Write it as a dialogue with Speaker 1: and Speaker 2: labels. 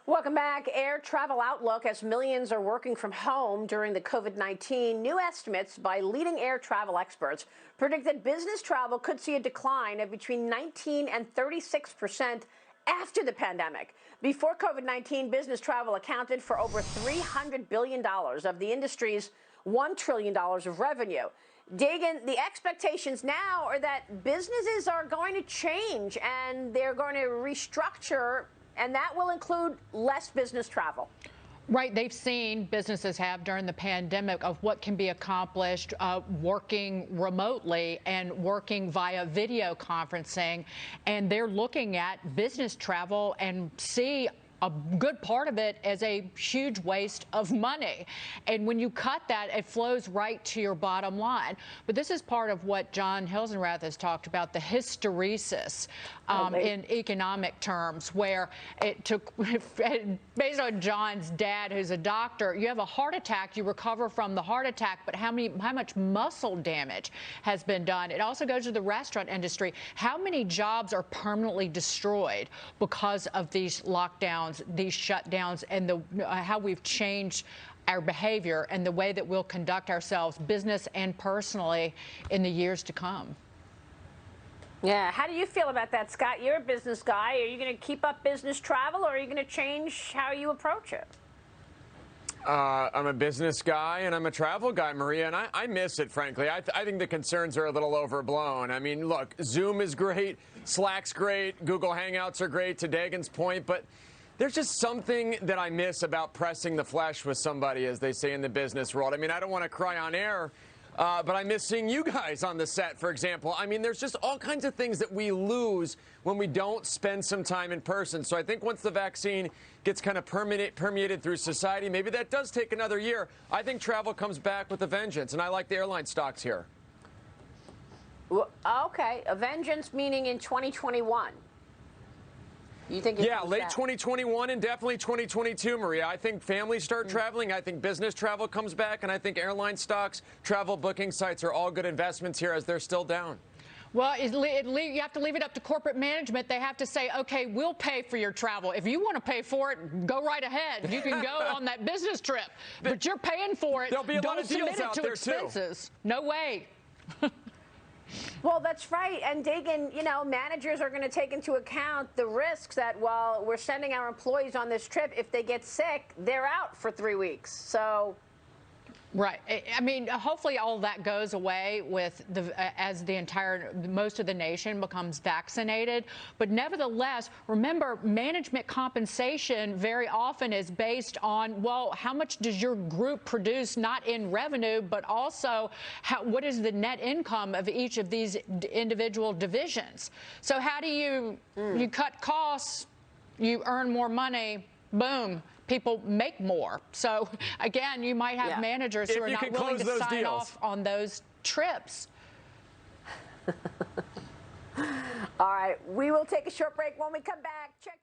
Speaker 1: Welcome back. Air travel outlook as millions are working from home during the COVID-19. New estimates by leading air travel experts predict that business travel could see a decline of between 19 and 36% after the pandemic. Before COVID-19, business travel accounted for over $300 billion of the industry's $1 trillion of revenue. Dagan, the expectations now are that businesses are going to change and they're going to restructure, and that will include less business travel.
Speaker 2: Right. They've seen, businesses have, during the pandemic, of what can be accomplished working remotely and working via video conferencing. And they're looking at business travel and see a good part of it as a huge waste of money. And when you cut that, it flows right to your bottom line. But this is part of what John Hilsenrath has talked about, the hysteresis in economic terms, where it took, based on John's dad, who's a doctor, you have a heart attack, you recover from the heart attack, but how much muscle damage has been done? It also goes to the restaurant industry. How many jobs are permanently destroyed because of these lockdowns, these shutdowns, and how we've changed our behavior and the way that we'll conduct ourselves, business and personally, in the years to come?
Speaker 1: Yeah, how do you feel about that, Scott? You're a business guy. Are you going to keep up business travel, or are you going to change how you approach it?
Speaker 3: I'm a business guy and I'm a travel guy, Maria, and I miss it, frankly. I think the concerns are a little overblown. I mean, look, Zoom is great, Slack's great, Google Hangouts are great, to Dagan's point, but there's just something that I miss about pressing the flesh with somebody, as they say in the business world. I mean, I don't want to cry on air, but I miss seeing you guys on the set, for example. I mean, there's just all kinds of things that we lose when we don't spend some time in person. So I think once the vaccine gets kind of permeated through society, maybe that does take another year. I think travel comes back with a vengeance, and I like the airline stocks here.
Speaker 1: Well, okay, a vengeance meaning in 2021. You think
Speaker 3: yeah, late 2021 and definitely 2022, Maria. I think families start traveling. I think business travel comes back. And I think airline stocks, travel booking sites are all good investments here as they're still down.
Speaker 2: Well, you have to leave it up to corporate management. They have to say, okay, we'll pay for your travel. If you want to pay for it, go right ahead. You can go on that business trip. But you're paying for it.
Speaker 3: There'll be a lot of deals out there,
Speaker 2: expenses. Too. No way.
Speaker 1: Well, that's right. And Dagan, you know, managers are going to take into account the risks that while we're sending our employees on this trip, if they get sick, they're out for 3 weeks. So.
Speaker 2: Right. I mean, hopefully all that goes away with as most of the nation becomes vaccinated. But nevertheless, remember, management compensation very often is based on, well, how much does your group produce, not in revenue, but also what is the net income of each of these individual divisions? So how do you cut costs, you earn more money, boom, people make more. So again, you might have managers who are not willing to sign off on those trips.
Speaker 1: All right, we will take a short break. When we come back, check